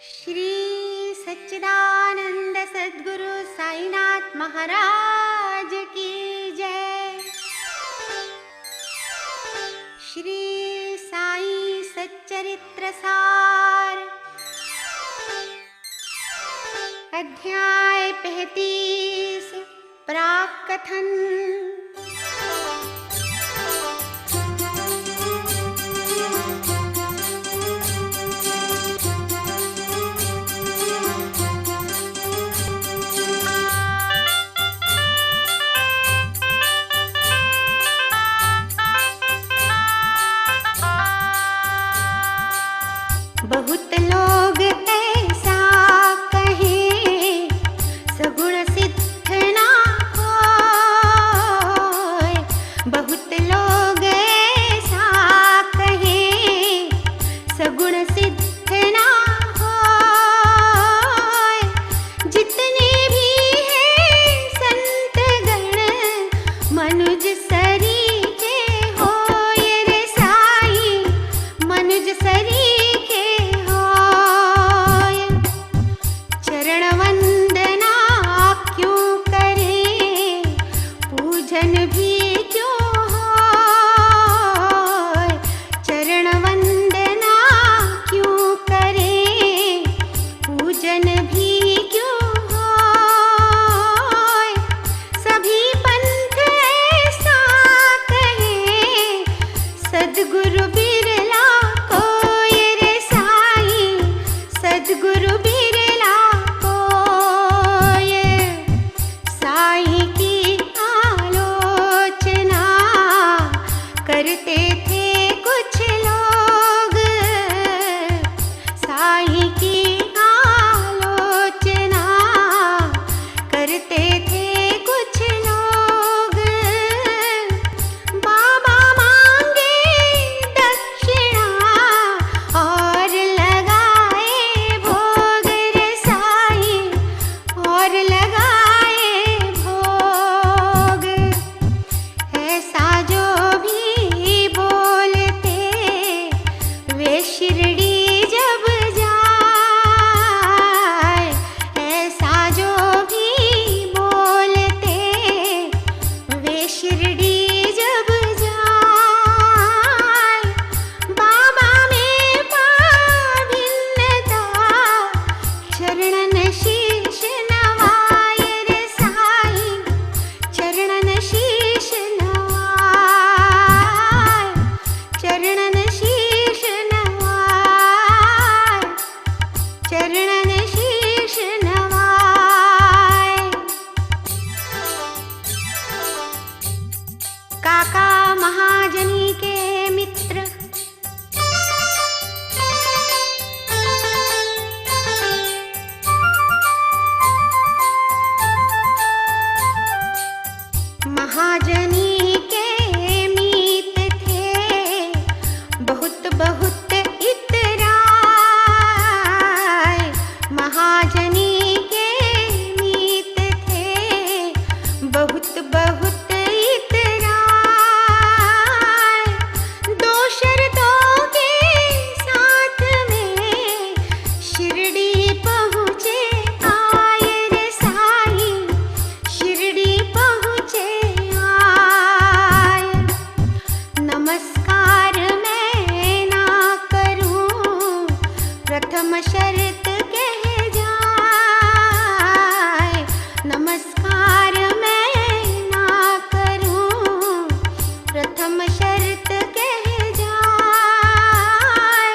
श्री सच्चिदानंद सद्गुरु साईनाथ महाराज की जय। श्री साई सच्चरित्र सार अध्याय 35 प्राक कथन। बहुत लोग ऐसा कहें सगुण सिद्ध ना होय। बहुत लोग ऐसा कहें सगुण सिद्ध ना होय। जितने भी हैं संत गण मनुज सरीखे होय रे साई, मनुज सरी सद्गुरु बिरला कोय रे साई, सद्गुरु बिरला कोय। साई की आलोचना करते थे कुछ लोग, साई की आलोचना करते थे कुछ लोग। बाबा शिरडी जब जाए, ऐसा जो भी बोलते वे शिरडी जब जाए। बाबा में भिन्नता चरणन शीश नवाए रे साई, चरणन शीश नवाए, चरणन चरणन शीश नवाए। काका महाजनी के मित्र महाजनी के मीत थे बहुत बहुत महाजनी के मीत थे बहुत बहुत इतराय। दो शर्तों के साथ में शिरडी पहुँचे आए रे साई, शिरडी पहुँचे आए। नमस्कार मैं ना करूं प्रथम शर्त नमस्कार मैं ना करूं प्रथम शर्त कह जाए।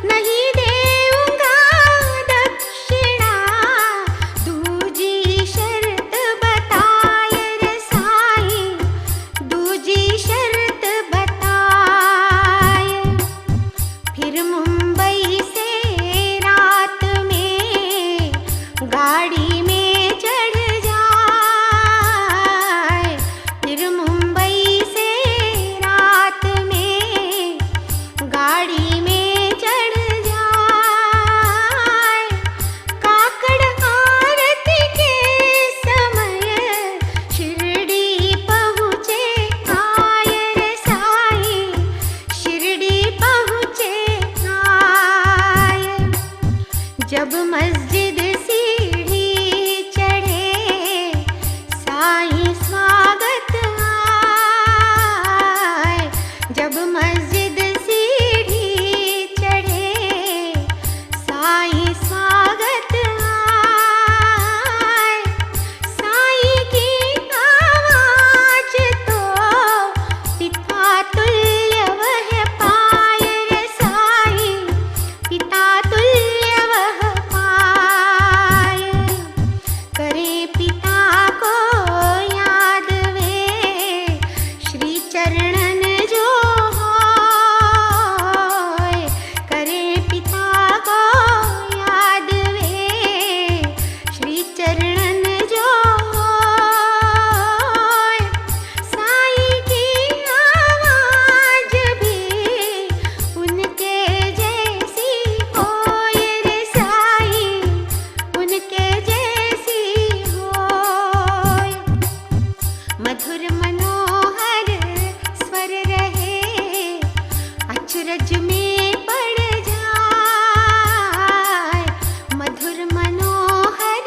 नहीं देऊंगा दक्षिणा दूजी शर्त बताए रे साई, दूजी शर्त बताए। फिर मुंबई से रात में गाड़ी में शिरडी पहुँचे जब मस्जिद सीढ़ी चढ़े साईं स्वागत आए। जब मस्जिद सीढ़ी चढ़े साईं स्वागत आए। साईं की आवाज तो पिता तुल्य वह पाए रे साईं, पिता तुल्य वह पाए। करे पिता को याद वे श्री चरणन जो होय। करे पिता को याद वे श्री चरणन जो होय। साईं की आवाज भी उनके जैसी होय रे साईं, उनके जैसी होय। मधुर मनोहर स्वर रहे अचरज में पड़ जाए। मधुर मनोहर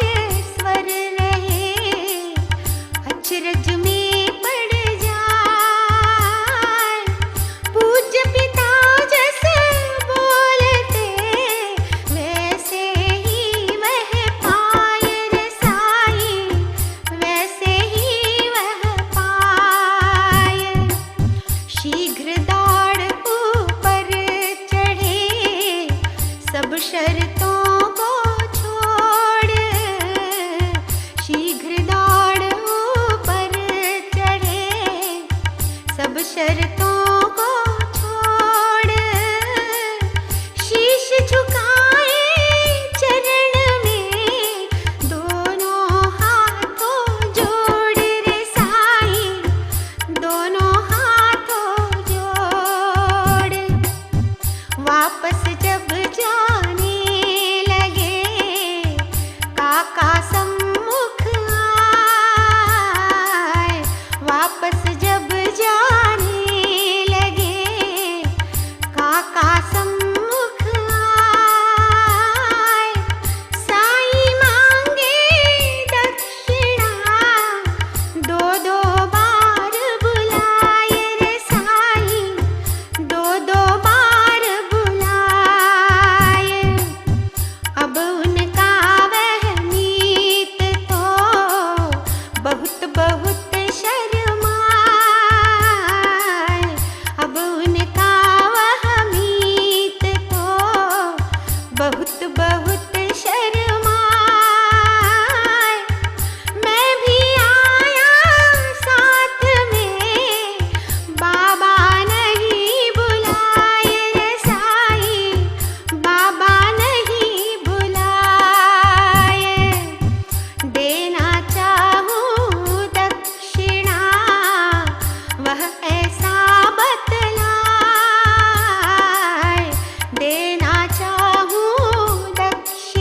स्वर रहे अचरज में पड़ जाए। पूज्य पिता जैसे बोलते वैसे ही वह पाए रे साईं, वैसे ही वह पाए। शीघ्र दौड़ ऊपर चढ़े सब शर्तों को छोड़। शीघ्र दौड़ ऊपर चढ़े सब शर्तों को छोड़। शीश झुकाए चरण में दोनों हाथों जोड़ रे साईं, दोनों हाथों जोड़। वापस जब जाने लगे काका सम्मुख आए। वापस जब जाने लगे काका सम्मुख आए। साईं मांगे दक्षिणा दो दो बार बुलाए रे साईं, दो दो बार बुलाए। अब उनका वह मीत तो बहुत बहुत शर्माए। अब उनका वह मीत तो बहुत बहुत शर्माए। मैं भी आया साथ में, बाबा नहीं बुलाए रे साईं, बाबा नहीं बुलाए। देना चाहूं दक्षिणा वह ऐसा बतलाए। देना चाहूं दक्षिणा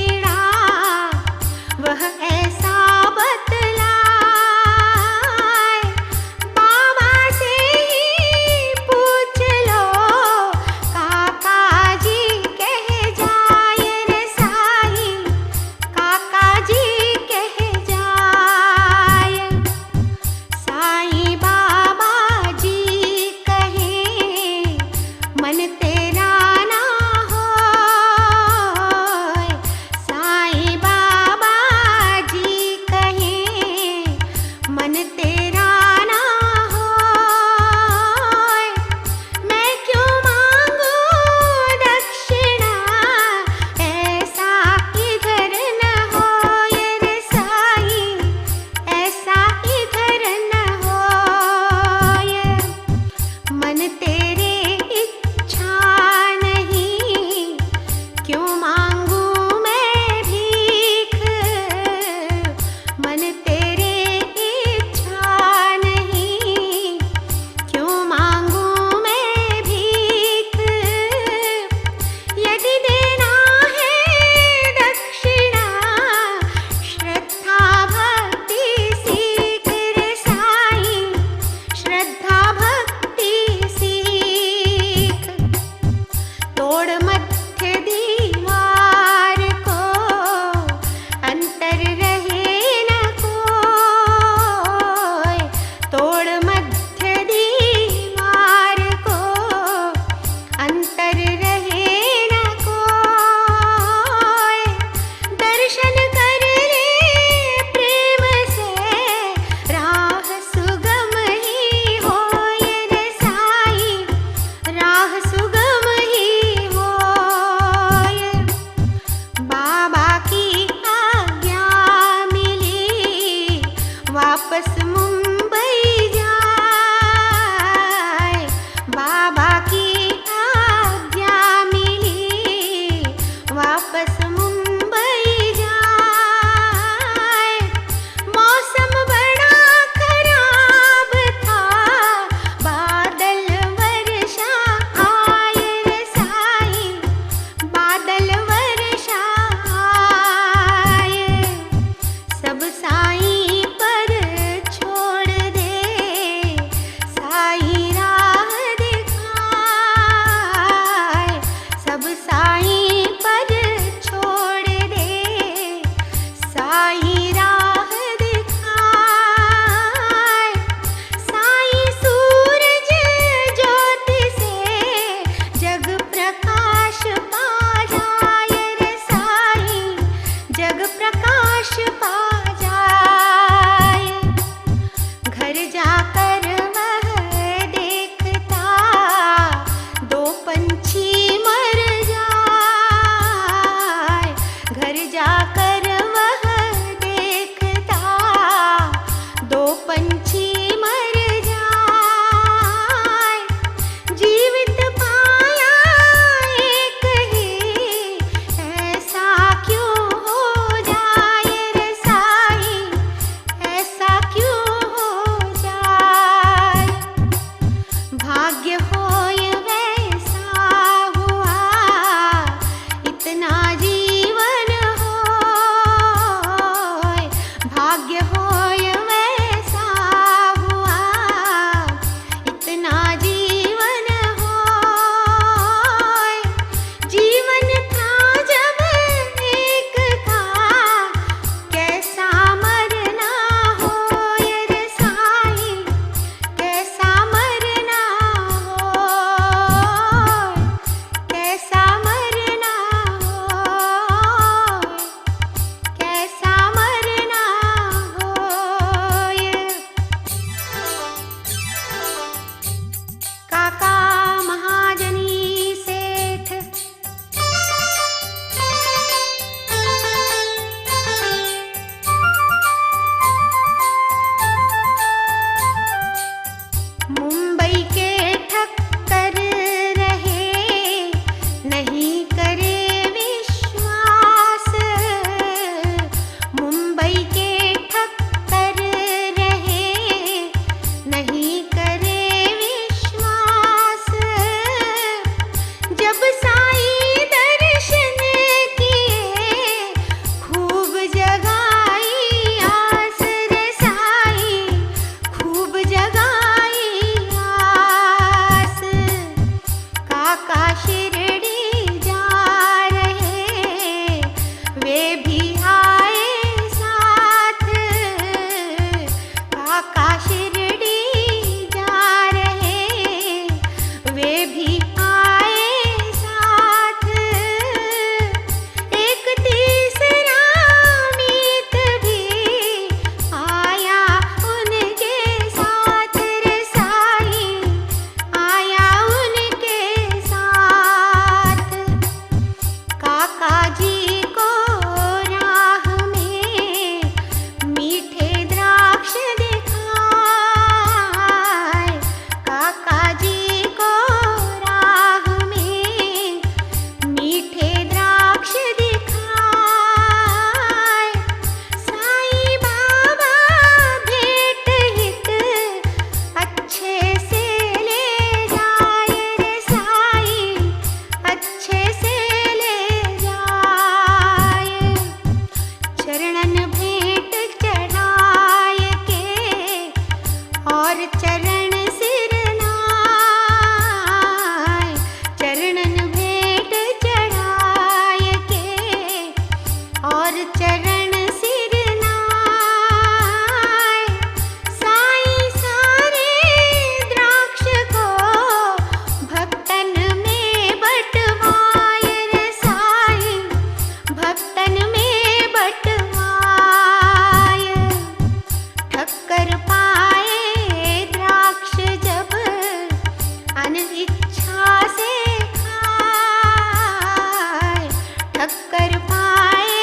ठक्कर पाए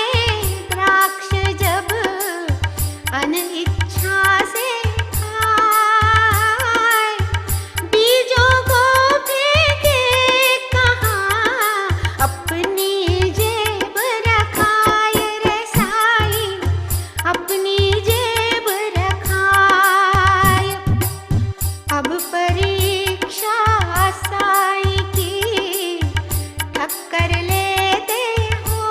द्राक्ष जब अनिच्छा से खाए, बीजों को फेंके कहाँ अपनी जेब रखाए रे साई, अपनी जेब रखाए। अब परीक्षा साई की ठक्कर लेते हो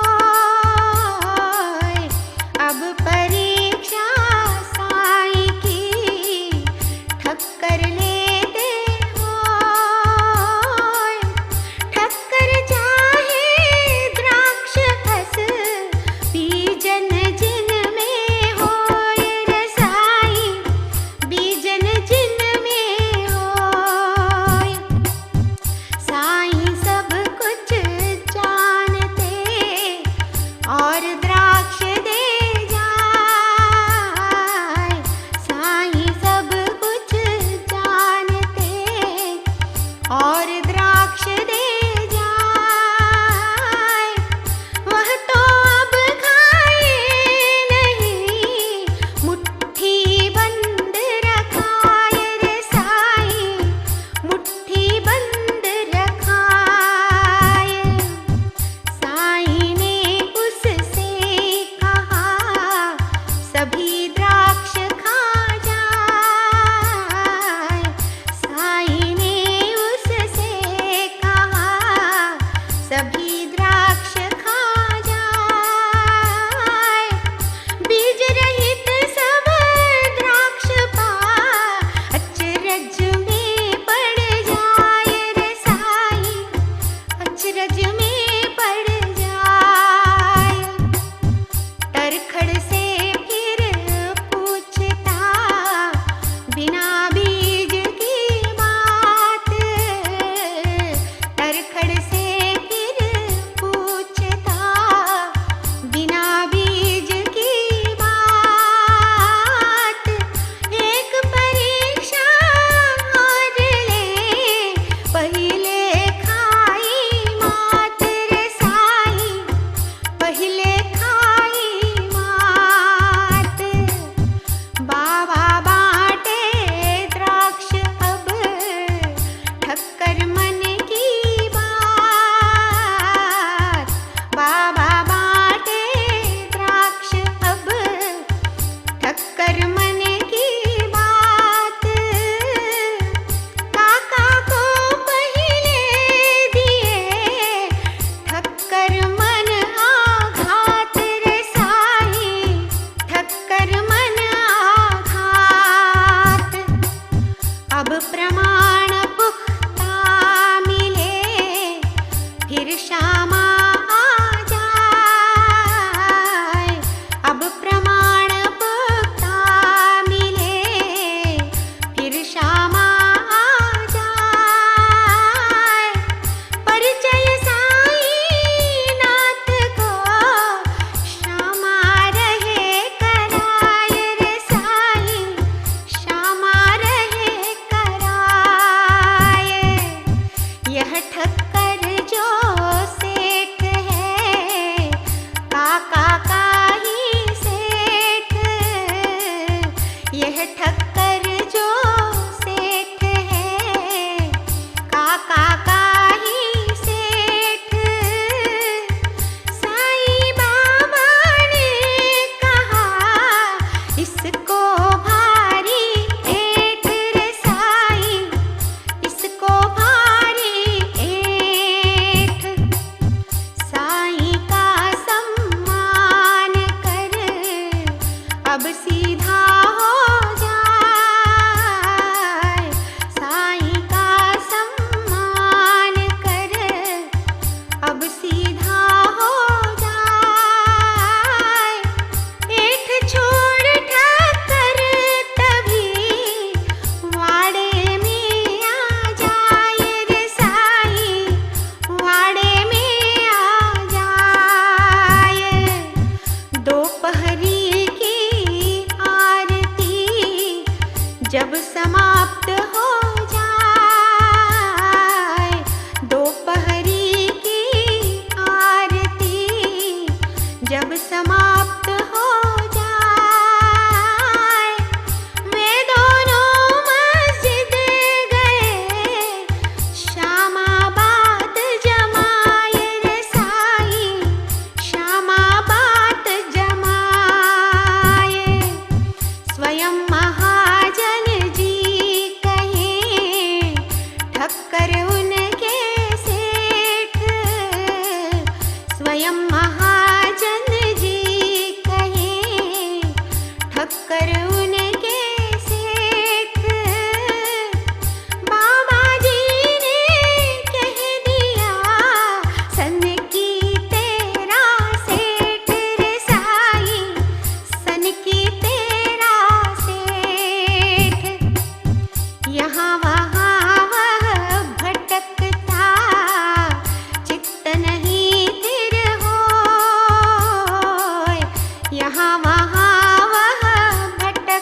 जब समाप्त हो जाए वे दोनों मस्जिद गए, शामाबाद जमाए रे साईं, शामाबाद जमाए। स्वयं महाजन जी कहें ठक्कर उनके सेठ, स्वयं महाजन जी कहें ठक्कर उनके सेठ। बाबा जी ने कह दिया सन की तेरा सेठ रे साईं, सन की तेरा सेठ। यहाँ वहाँ वह भटकता, चित्त नहीं थिर होय, यहाँ वहाँ वह भटकता,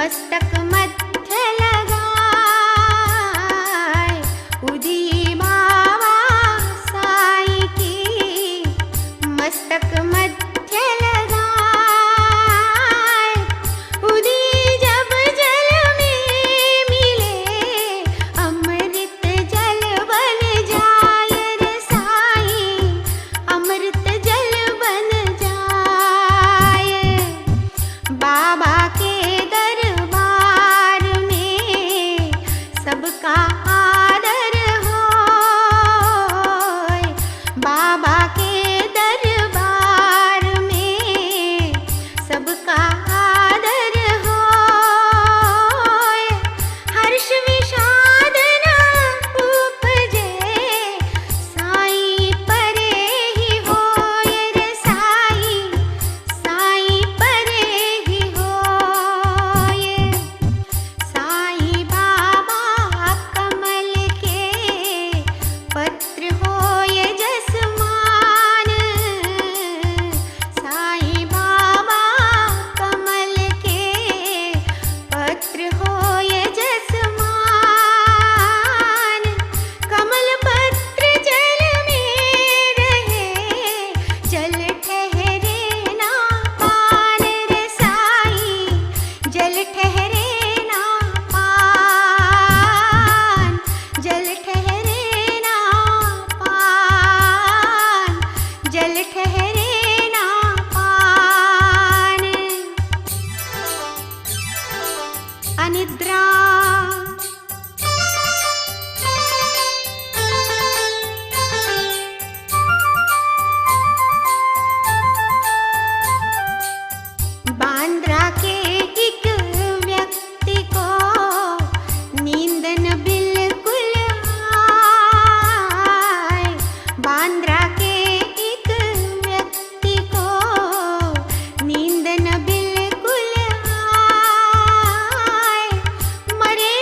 मस्तक मध्य लगाए, उदी बाबा साई की मस्तक मध्य लगाए। उदी जब जल में मिले, अमृत जल बन जाए रे साई, अमृत जल बन जाए। बाबा के दरबार में सबका आदर होय, बाबा के दरबार में सबका आदर होय। हर्ष विषाद न उपजे, साई परे ही होय रे साई, साई परे ही होय। साई बाबा कमल के पत्र होय जसमान, साई बाबा कमल के पत्र होय जसमान। कमल पत्र जल में रहे, जल ठहरे ना पान रे साई, जल ठहरे ना पान, जल ठहरे ना पान, जल ठहरे ना पान। अनिद्रा बांद्रा के एक व्यक्ति को नींद न बिल्कुल आए, बांद्रा के एक व्यक्ति को नींद न बिल्कुल आए। मरे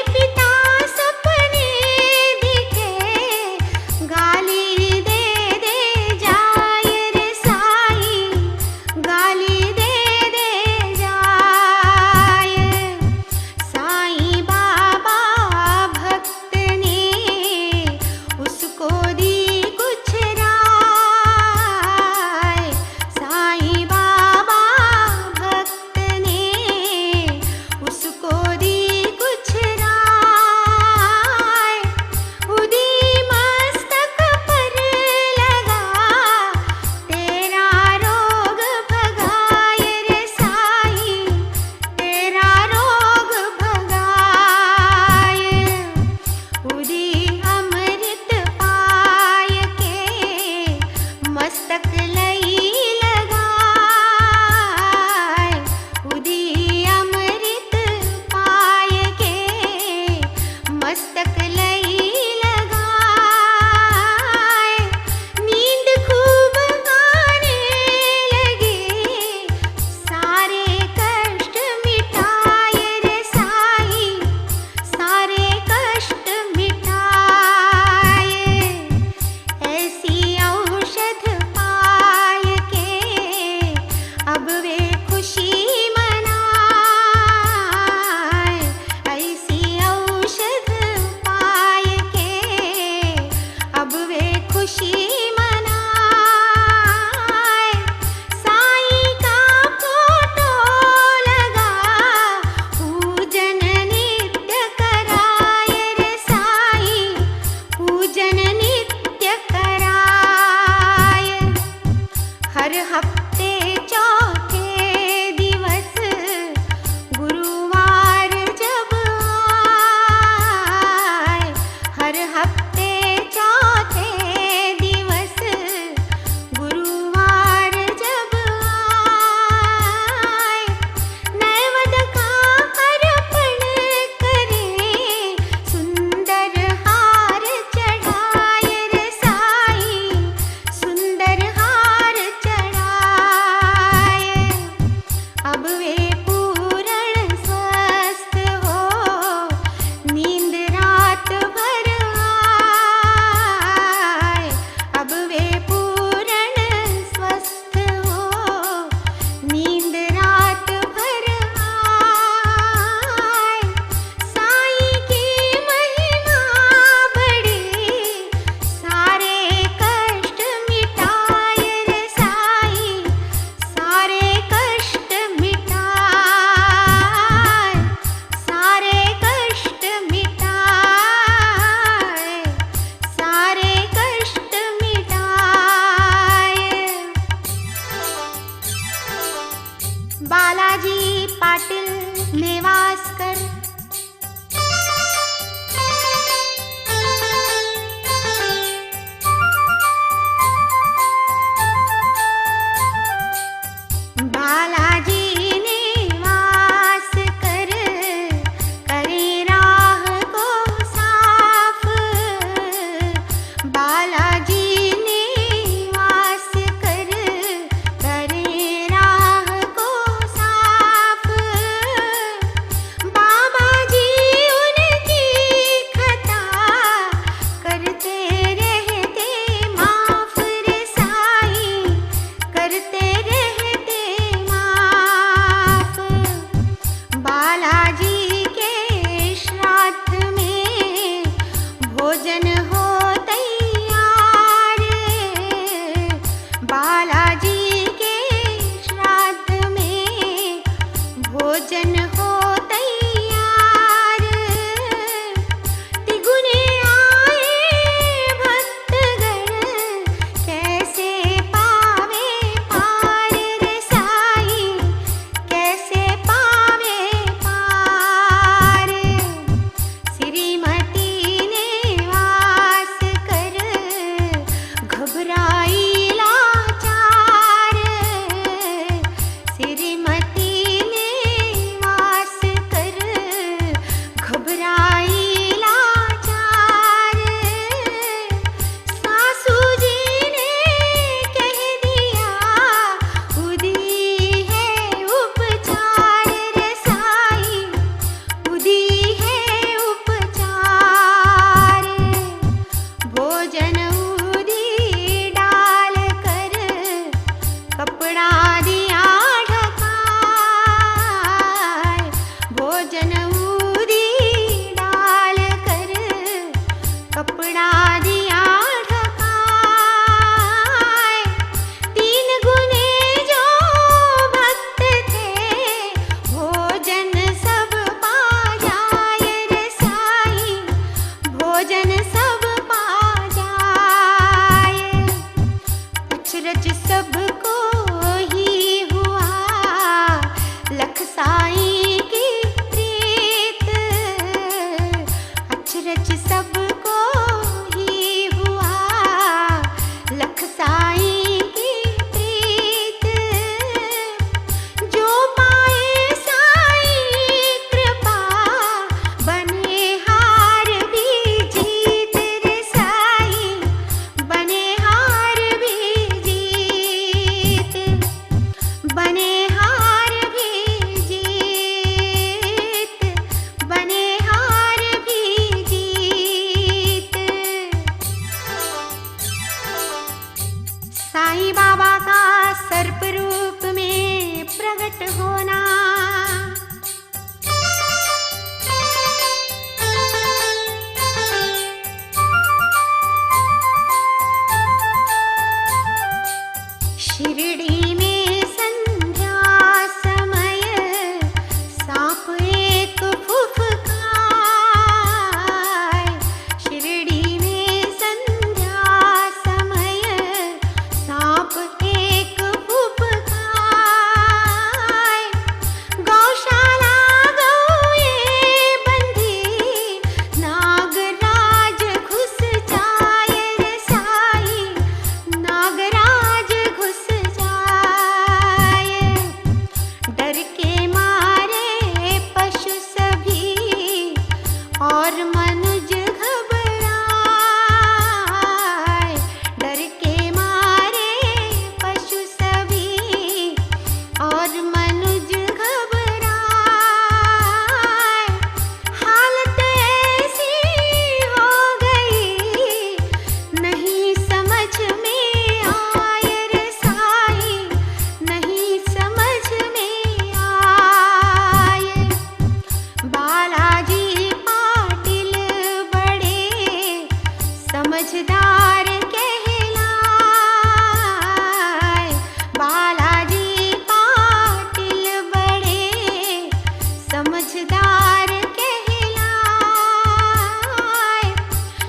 प्यार कहलाए।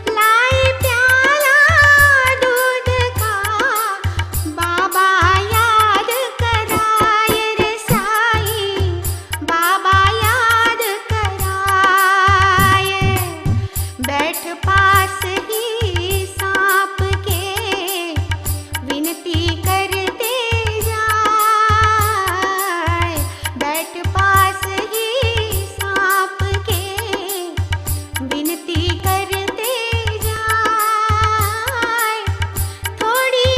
लाए प्याला दूध का बाबा याद कराए रे साई, बाबा याद कराए। बैठ पास ही सांप के विनती करते जाए। बैठ पास ही सांप के विनती करते जाए। थोड़ी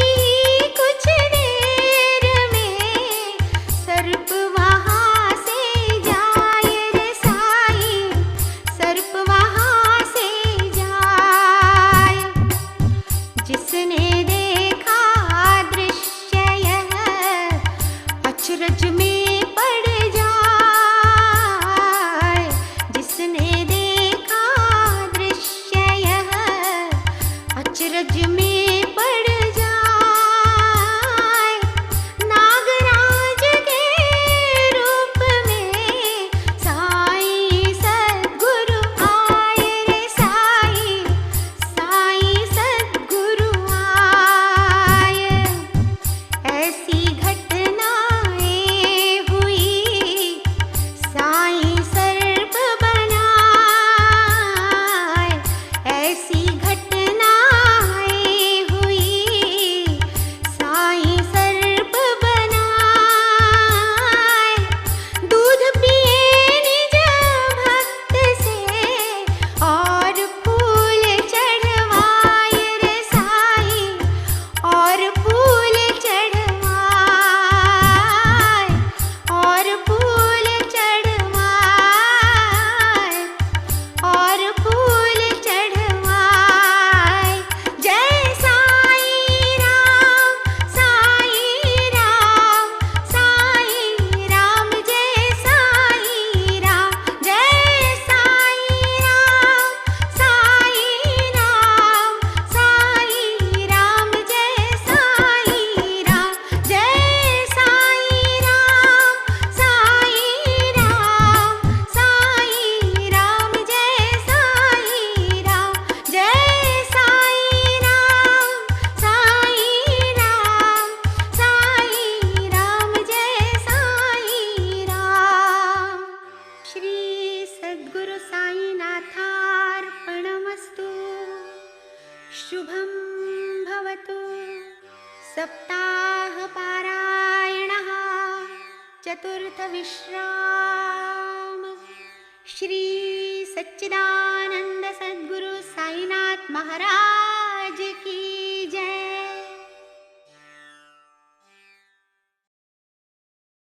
कुछ देर में सर्प वहाँ से जाए रे साई, सर्प वहाँ से जाए। जिसने देखा दृश्य यह अचरज में पड़ जाए। जिसने देखा दृश्य यह अचरज में पड़ जाए। नागराज के रूप में साई सद्गुरु आए रे साई, साई सद्गुरु आए। ऐसी घटनाएं हुई साई सर्प बनाए। ऐसी घटनाएं हुई साई सर्प बनाए। दूध पिए निज भक्त से और फूल चढ़वाए रे साई, और फूल चढ़वाए, और फूल चढ़वाए, और फूल चढ़वाए। जय साई राम, साई राम, साई राम, जय साई राम, जय साई राम, साई राम, साई राम, जय साई राम, जय साई राम, साई राम, साई राम, जय साई राम, जय साई राम, साई राम, साई राम, जय साई राम। श्री सद्गुरु साईनाथार्पणमस्तु। शुभं भवतु। सप्ताह पारायणः चतुर्थ विश्राम। श्री सच्चिदानंद सद्गुरु साईनाथ महाराज